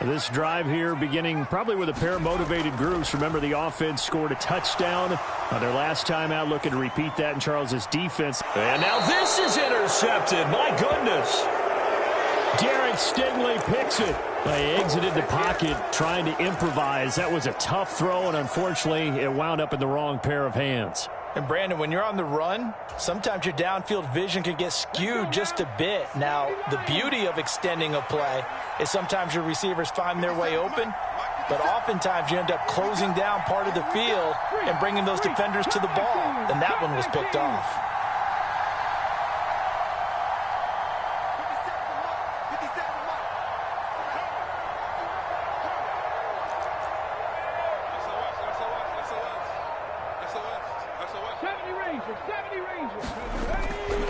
This drive here beginning probably with a pair of motivated groups. Remember, the offense scored a touchdown on their last time out. Looking to repeat that in Charles's defense. And now this is intercepted. My goodness. Derek Stingley picks it. They exited the pocket trying to improvise. That was a tough throw, and unfortunately, it wound up in the wrong pair of hands. And, Brandon, when you're on the run, sometimes your downfield vision can get skewed just a bit. Now, the beauty of extending a play is sometimes your receivers find their way open, but oftentimes you end up closing down part of the field and bringing those defenders to the ball, and that one was picked off.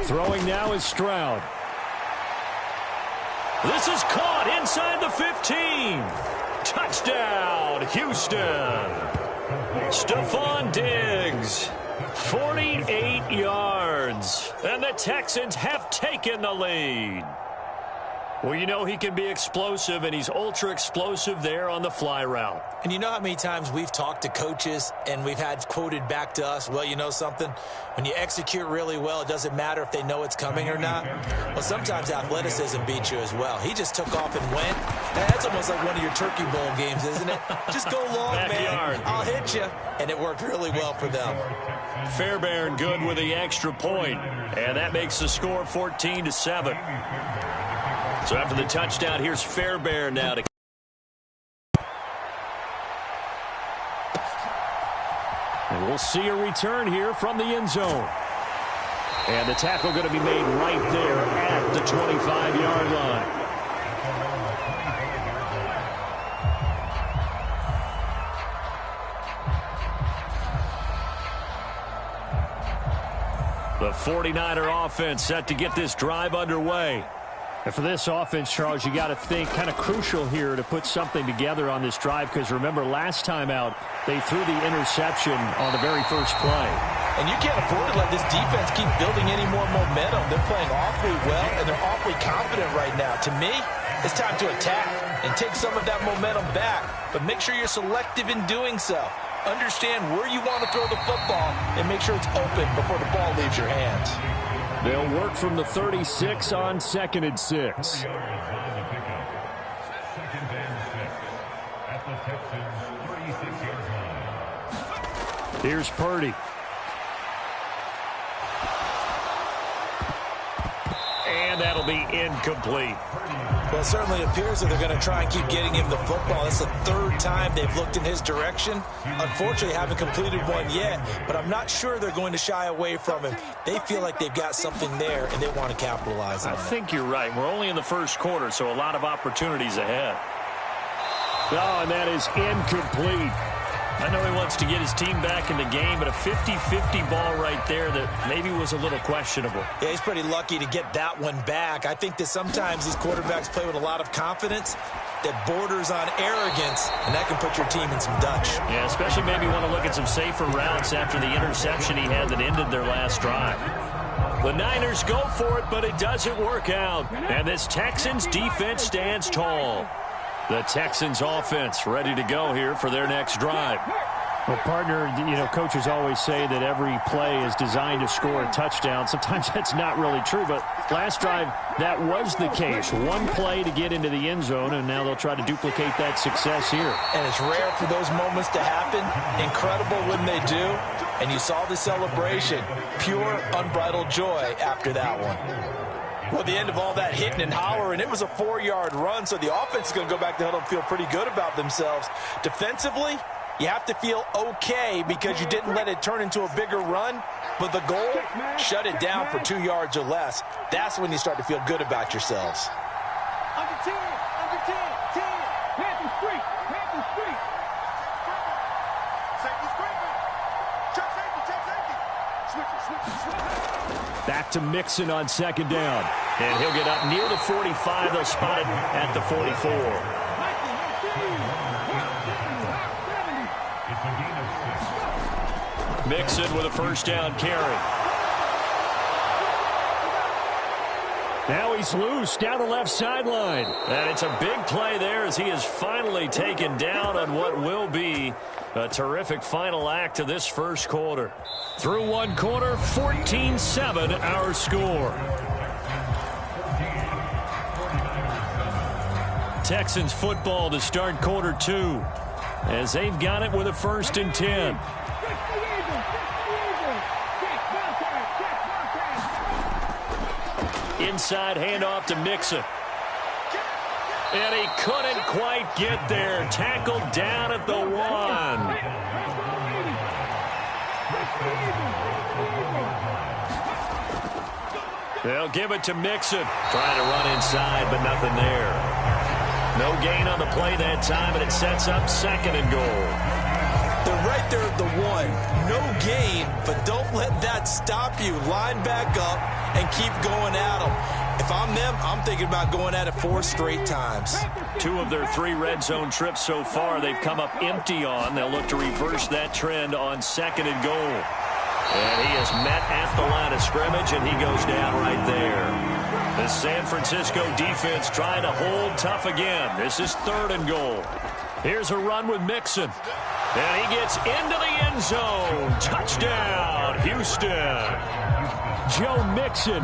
Throwing now is Stroud. This is caught inside the 15. Touchdown, Houston. Stephon Diggs, 48 yards. And the Texans have taken the lead. Well, you know he can be explosive, and he's ultra-explosive there on the fly route. And you know how many times we've talked to coaches and we've had quoted back to us, well, you know something? When you execute really well, it doesn't matter if they know it's coming or not. Well, sometimes athleticism beats you as well. He just took off and went. That's almost like one of your Turkey Bowl games, isn't it? Just go long, Backyard. man. I'll hit you. And it worked really well for them. Fairbairn good with the extra point, and that makes the score 14-7. So after the touchdown, here's Fairbairn now to. And we'll see a return here from the end zone. And the tackle going to be made right there at the 25-yard line. The 49er offense set to get this drive underway. And for this offense, Charles, you got to think kind of crucial here to put something together on this drive, because remember last time out they threw the interception on the very first play. And you can't afford to let this defense keep building any more momentum. They're playing awfully well, and they're awfully confident right now. To me, it's time to attack and take some of that momentum back, but make sure you're selective in doing so. Understand where you want to throw the football and make sure it's open before the ball leaves your hands. They'll work from the 36 on 2nd and 6. Here's Purdy. And that'll be incomplete. Well, it certainly appears that they're going to try and keep getting him the football. It's the third time they've looked in his direction. Unfortunately, haven't completed one yet, but I'm not sure they're going to shy away from him. They feel like they've got something there, and they want to capitalize on it. I think you're right. We're only in the first quarter, so a lot of opportunities ahead. Oh, and that is incomplete. I know he wants to get his team back in the game, but a 50-50 ball right there that maybe was a little questionable. Yeah, he's pretty lucky to get that one back. I think that sometimes these quarterbacks play with a lot of confidence that borders on arrogance, and that can put your team in some Dutch. Yeah, especially maybe want to look at some safer routes after the interception he had that ended their last drive. The Niners go for it, but it doesn't work out. And this Texans defense stands tall. The Texans offense ready to go here for their next drive. Well, partner, you know, coaches always say that every play is designed to score a touchdown. Sometimes that's not really true, but last drive, that was the case. One play to get into the end zone, and now they'll try to duplicate that success here. And it's rare for those moments to happen. Incredible when they do. And you saw the celebration. Pure, unbridled joy after that one. Well, the end of all that hitting and hollering, it was a 4-yard run, so the offense is going to go back to huddle and feel pretty good about themselves. Defensively, you have to feel okay because you didn't let it turn into a bigger run, but the goal, shut it down for 2 yards or less. That's when you start to feel good about yourselves. Under 10, 10, Panthers street, Panthers street. Safety scraping. Check safety. Switch. Back to Mixon on 2nd down. And he'll get up near the 45. They'll spot it at the 44. Mixon with a first down carry. Now he's loose down the left sideline. And it's a big play there as he is finally taken down on what will be a terrific final act of this first quarter. Through one quarter, 14-7 our score. Texans football to start quarter two as they've got it with a 1st and 10. Inside handoff to Mixon. And he couldn't quite get there. Tackled down at the 1. They'll give it to Mixon. Trying to run inside, but nothing there. No gain on the play that time, and it sets up 2nd and goal. They're right there at the 1. No gain, but don't let that stop you. Line back up and keep going at them. If I'm them, I'm thinking about going at it 4 straight times. 2 of their 3 red zone trips so far they've come up empty on. They'll look to reverse that trend on 2nd and goal. And he is met at the line of scrimmage, and he goes down right there. The San Francisco defense trying to hold tough again. This is 3rd and goal. Here's a run with Mixon. And he gets into the end zone. Touchdown, Houston. Joe Mixon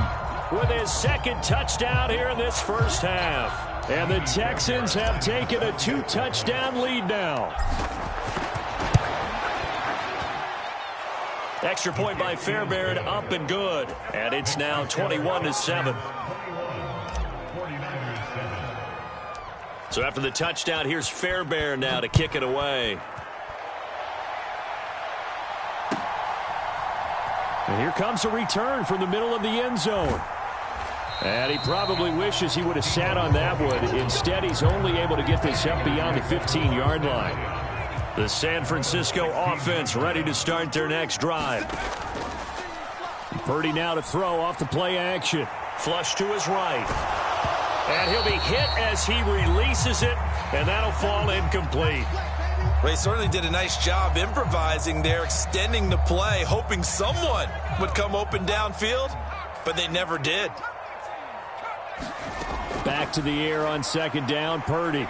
with his 2nd touchdown here in this first half. And the Texans have taken a 2-touchdown lead now. Extra point by Fairbairn, up and good. And it's now 21-7. So after the touchdown, here's Fairbairn now to kick it away. And here comes a return from the middle of the end zone. And he probably wishes he would have sat on that one. Instead, he's only able to get this up beyond the 15-yard line. The San Francisco offense ready to start their next drive. Purdy now to throw off the play action. Flush to his right. And he'll be hit as he releases it, and that'll fall incomplete. They certainly did a nice job improvising there, extending the play, hoping someone would come open downfield, but they never did. Back to the air on 2nd down, Purdy.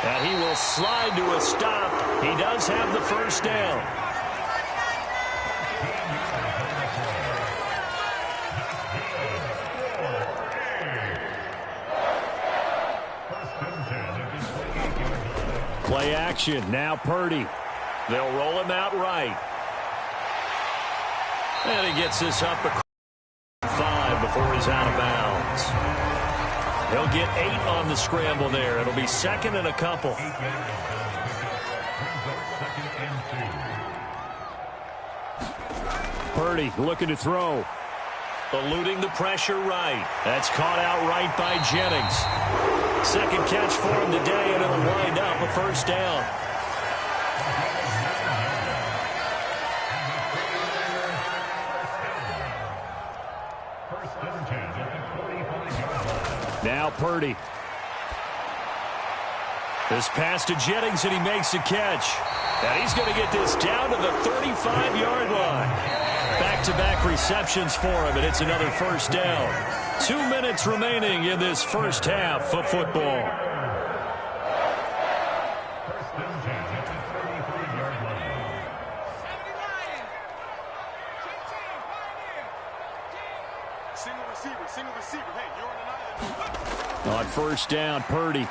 And he will slide to a stop. He does have the 1st down. Play action. Now Purdy. They'll roll him out right. And he gets this up across 5 before he's out of bounds. He'll get 8 on the scramble there. It'll be 2nd and a couple. Purdy looking to throw. Eluding the pressure right. That's caught out right by Jennings. 2nd catch for him today, and it'll wind up a 1st down. Now Purdy. This pass to Jennings, and he makes the catch. And he's going to get this down to the 35-yard line. Back-to-back receptions for him, and it's another 1st down. 2 minutes remaining in this first half of football. Single receiver. Hey, you're on an island. On 1st down, Purdy.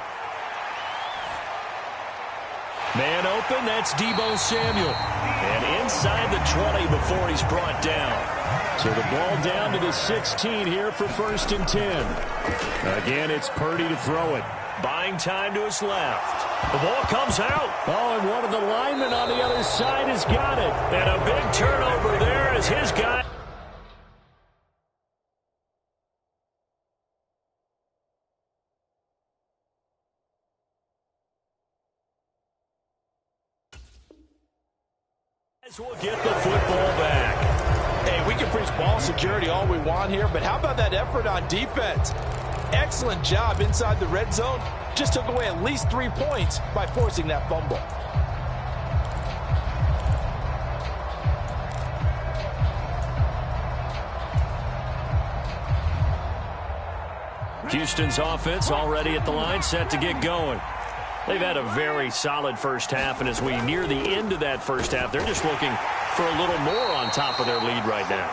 Man open, that's Deebo Samuel. And inside the 20 before he's brought down. So the ball down to the 16 here for 1st and 10. Again, it's Purdy to throw it. Buying time to his left. The ball comes out. Oh, and one of the linemen on the other side has got it. And a big turnover there as his guy. We'll get the football back. Hey, we can preach ball security all we want here, but how about that effort on defense? Excellent job inside the red zone. Just took away at least 3 points by forcing that fumble. Houston's offense already at the line, set to get going. They've had a very solid first half, and as we near the end of that first half, they're just looking for a little more on top of their lead right now.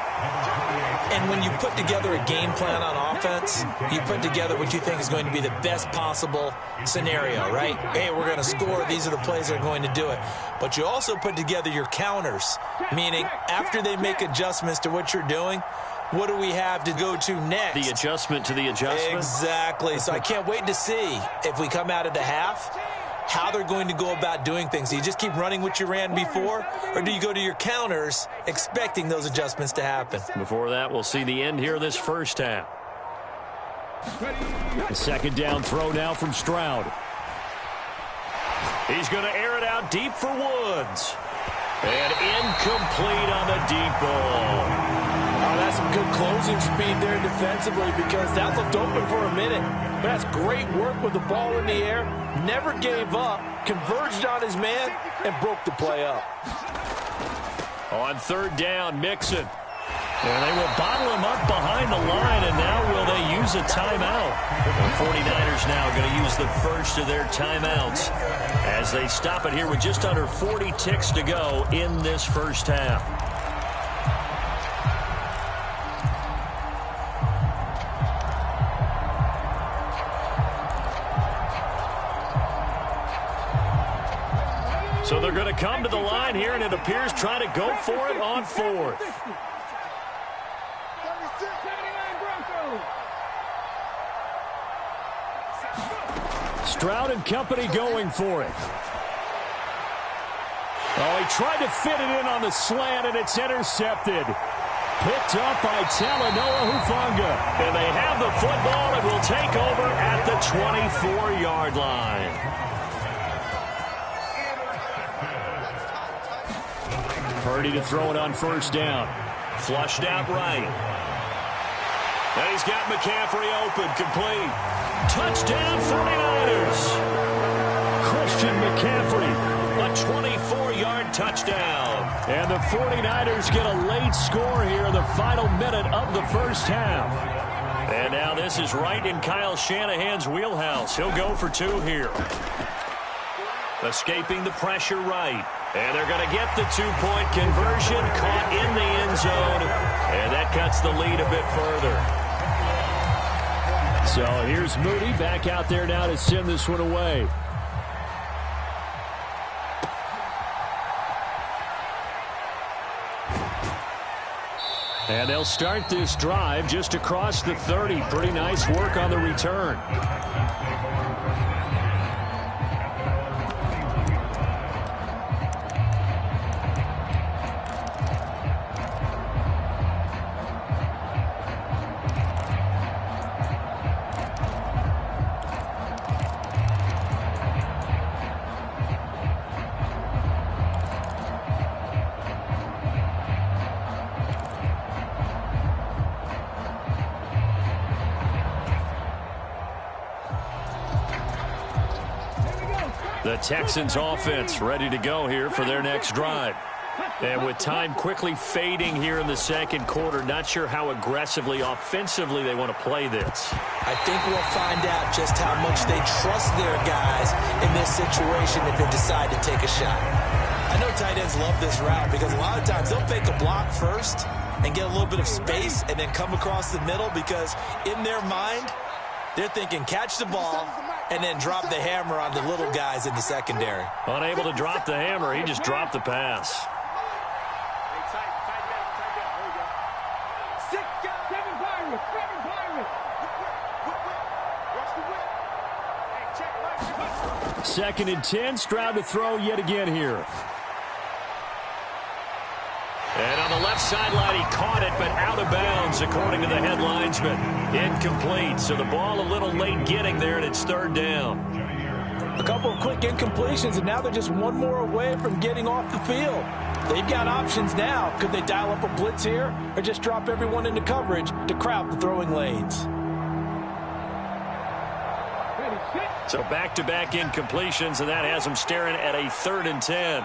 And when you put together a game plan on offense, you put together what you think is going to be the best possible scenario, right? Hey, we're going to score. These are the plays that are going to do it. But you also put together your counters, meaning after they make adjustments to what you're doing, what do we have to go to next? The adjustment to the adjustment? Exactly. So I can't wait to see if we come out of the half, how they're going to go about doing things. Do you just keep running what you ran before, or do you go to your counters expecting those adjustments to happen? Before that, we'll see the end here of this first half. The second down throw now from Stroud. He's going to air it out deep for Woods. And incomplete on the deep ball. Oh, that's some good closing speed there defensively because that looked open for a minute. But that's great work with the ball in the air. Never gave up, converged on his man, and broke the play up. On third down, Mixon. And they will bottle him up behind the line, and now will they use a timeout? The 49ers now going to use the first of their timeouts as they stop it here with just under 40 ticks to go in this first half. So they're going to come to the line here, and it appears try to go for it on fourth. Stroud and company going for it. Oh, he tried to fit it in on the slant, and it's intercepted. Picked up by Talanoa Hufanga. And they have the football and will take over at the 24-yard line. Purdy to throw it on first down. Flushed out right. And he's got McCaffrey open, complete. Touchdown 49ers. Christian McCaffrey. A 24-yard touchdown. And the 49ers get a late score here in the final minute of the first half. And now this is right in Kyle Shanahan's wheelhouse. He'll go for two here. Escaping the pressure right. And they're going to get the two-point conversion, caught in the end zone. And that cuts the lead a bit further. So here's Moody back out there now to send this one away. And they'll start this drive just across the 30. Pretty nice work on the return. The Texans offense ready to go here for their next drive. And with time quickly fading here in the second quarter, not sure how aggressively, offensively they want to play this. I think we'll find out just how much they trust their guys in this situation if they decide to take a shot. I know tight ends love this route because a lot of times they'll fake a block first and get a little bit of space and then come across the middle because in their mind, they're thinking catch the ball and then drop the hammer on the little guys in the secondary. Unable to drop the hammer, he just dropped the pass. Second and 10, Stroud to throw yet again here. And on the left sideline, he caught it, but out of bounds, according to the head linesman. Incomplete, so the ball a little late getting there, and it's third down. A couple of quick incompletions, and now they're just one more away from getting off the field. They've got options now. Could they dial up a blitz here or just drop everyone into coverage to crowd the throwing lanes? So back-to-back incompletions, and that has them staring at a 3rd and 10.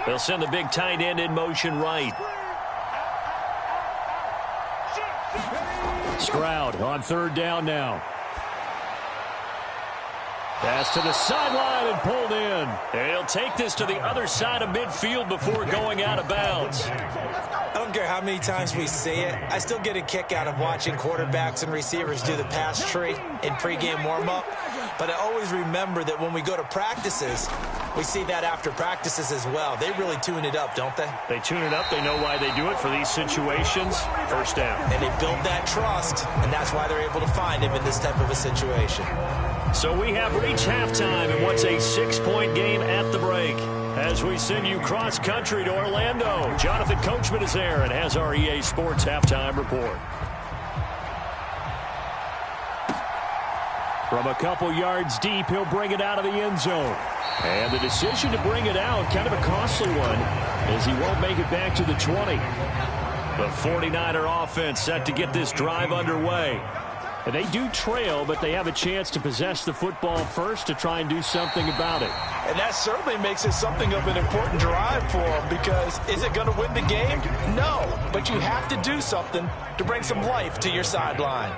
They'll send the big tight end in motion right. Stroud on third down now. Pass to the sideline and pulled in. And he'll take this to the other side of midfield before going out of bounds. I don't care how many times we see it. I still get a kick out of watching quarterbacks and receivers do the pass tree in pregame warm-up. But I always remember that when we go to practices, we see that after practices as well. They really tune it up, don't they? They tune it up. They know why they do it for these situations. First down. And they build that trust, and that's why they're able to find him in this type of a situation. So we have reached halftime in what's a 6-point game at the break. As we send you cross-country to Orlando, Jonathan Coachman is there and has our EA Sports halftime report. From a couple yards deep, he'll bring it out of the end zone. And the decision to bring it out, kind of a costly one, as he won't make it back to the 20. The 49er offense set to get this drive underway. And they do trail, but they have a chance to possess the football first to try and do something about it. And that certainly makes it something of an important drive for them, because is it going to win the game? No, but you have to do something to bring some life to your sideline.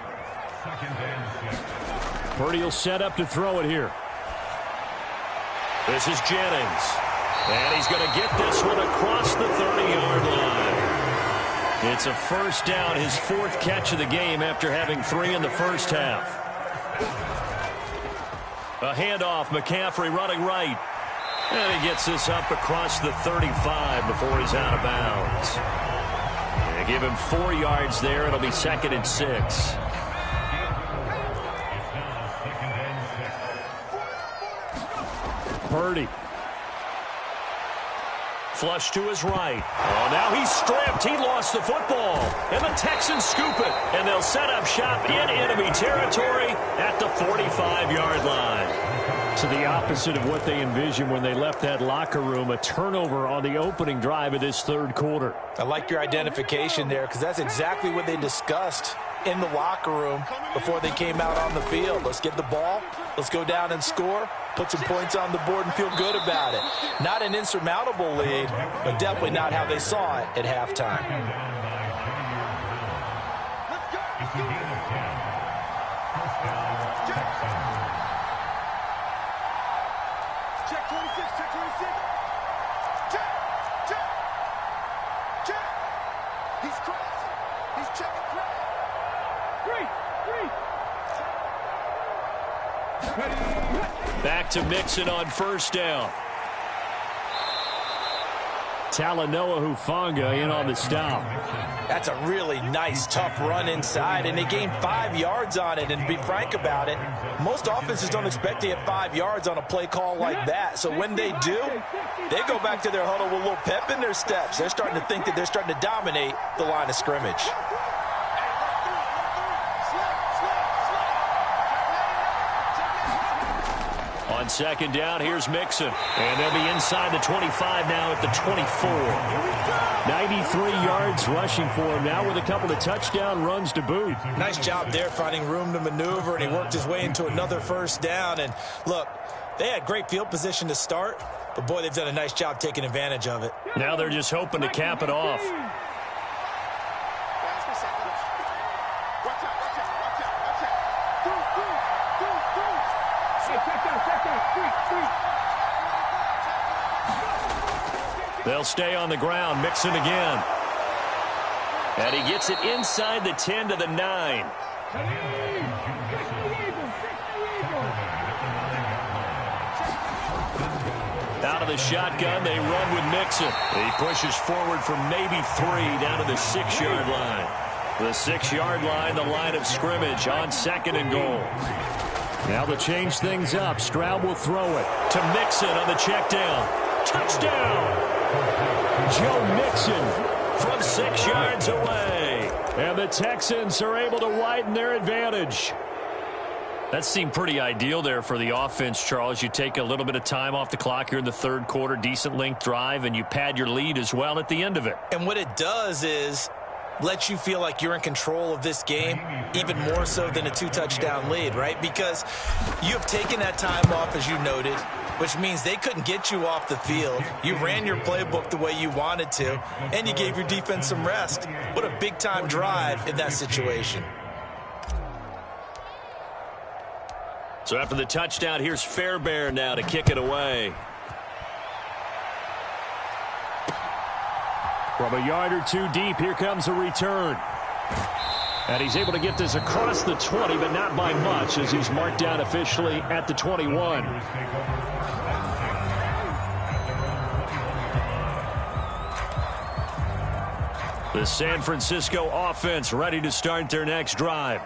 Purdy will set up to throw it here. This is Jennings. And he's going to get this one across the 30-yard line. It's a first down, his 4th catch of the game after having 3 in the first half. A handoff, McCaffrey running right. And he gets this up across the 35 before he's out of bounds. They give him 4 yards there. It'll be 2nd and 6. Purdy. Flush to his right. Oh, now he's stripped. He lost the football. And the Texans scoop it. And they'll set up shop in enemy territory at the 45-yard line. To the opposite of what they envisioned when they left that locker room, a turnover on the opening drive of this third quarter. I like your identification there, because that's exactly what they discussed in the locker room before they came out on the field. Let's get the ball. Let's go down and score. Put some points on the board and feel good about it. Not an insurmountable lead, but definitely not how they saw it at halftime. Check 26, check 26. Check, check, check. He's crossing. He's checking cross. Back to Mixon on first down. Talanoa Hufanga in on the stop. That's a really nice, tough run inside, and they gained 5 yards on it. And to be frank about it, most offenses don't expect to get 5 yards on a play call like that. So when they do, they go back to their huddle with a little pep in their steps. They're starting to think that they're starting to dominate the line of scrimmage. On second down, here's Mixon. And they'll be inside the 25 now at the 24. 93 yards rushing for him now with a couple of touchdown runs to boot. Nice job there finding room to maneuver, and he worked his way into another first down. And look, they had great field position to start, but boy, they've done a nice job taking advantage of it. Now they're just hoping to cap it off. They'll stay on the ground. Mixon again. And he gets it inside the 10 to the 9. Out of the shotgun, they run with Mixon. He pushes forward for maybe 3 down to the 6-yard line. The 6-yard line, the line of scrimmage on 2nd and goal. Now to change things up, Stroud will throw it. To Mixon on the check down. Touchdown! Joe Mixon from 6 yards away. And the Texans are able to widen their advantage. That seemed pretty ideal there for the offense, Charles. You take a little bit of time off the clock here in the third quarter, decent length drive, and you pad your lead as well at the end of it. And what it does is let you feel like you're in control of this game, even more so than a 2-touchdown lead, right? Because you have taken that time off, as you noted. which means they couldn't get you off the field. You ran your playbook the way you wanted to, and you gave your defense some rest. What a big-time drive in that situation. So after the touchdown, here's Fairbairn now to kick it away. From a yard or two deep, here comes a return. And he's able to get this across the 20, but not by much, as he's marked down officially at the 21. The San Francisco offense ready to start their next drive.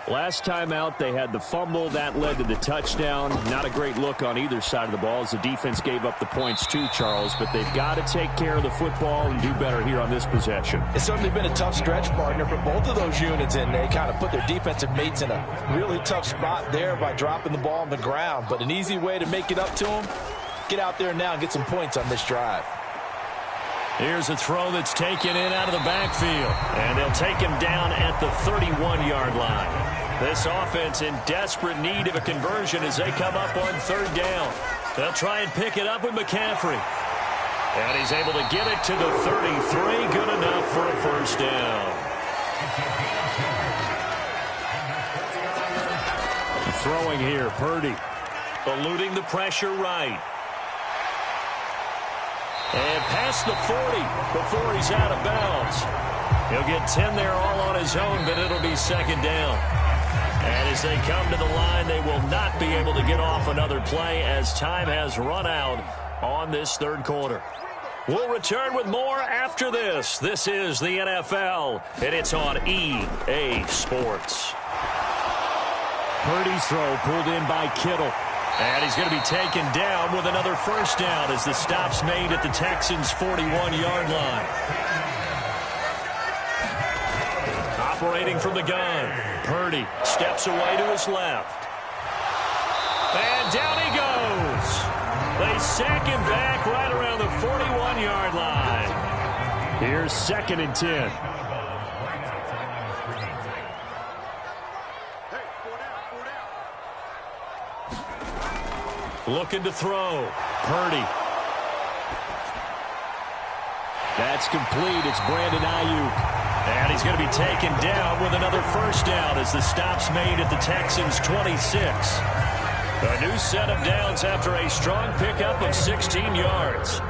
Last time out, they had the fumble. That led to the touchdown. Not a great look on either side of the ball as the defense gave up the points too, Charles. But they've got to take care of the football and do better here on this possession. It's certainly been a tough stretch, partner, for both of those units, and they kind of put their defensive mates in a really tough spot there by dropping the ball on the ground. But an easy way to make it up to them, get out there now and get some points on this drive. Here's a throw that's taken in out of the backfield. And they'll take him down at the 31-yard line. This offense in desperate need of a conversion as they come up on third down. They'll try and pick it up with McCaffrey. And he's able to get it to the 33. Good enough for a first down. Throwing here, Purdy. Eluding the pressure right. And past the 40 before he's out of bounds. He'll get 10 there all on his own, but it'll be second down. And as they come to the line, they will not be able to get off another play as time has run out on this third quarter. We'll return with more after this. This is the NFL, and it's on EA Sports. Purdy's throw pulled in by Kittle. And he's going to be taken down with another first down as the stop's made at the Texans' 41-yard line. Operating from the gun, Purdy steps away to his left. And down he goes. They sack him back right around the 41-yard line. Here's 2nd and 10. Looking to throw. Purdy. That's complete. It's Brandon Ayuk. And he's going to be taken down with another first down as the stop's made at the Texans' 26. A new set of downs after a strong pickup of 16 yards.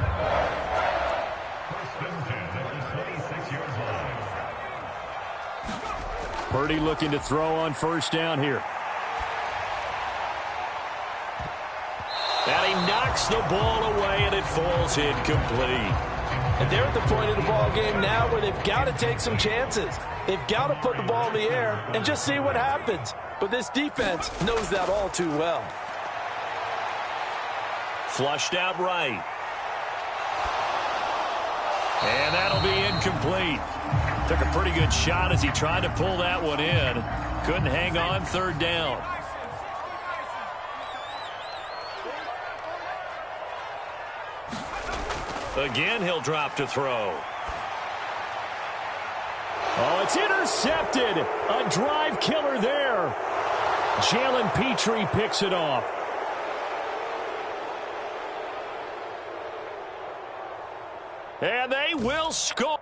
Purdy looking to throw on first down here. And he knocks the ball away, and it falls incomplete. And they're at the point of the ball game now where they've got to take some chances. They've got to put the ball in the air and just see what happens. But this defense knows that all too well. Flushed out right. And that'll be incomplete. Took a pretty good shot as he tried to pull that one in. Couldn't hang on third down. Again, he'll drop to throw. Oh, it's intercepted. A drive killer there. Jalen Petrie picks it off. And they will score.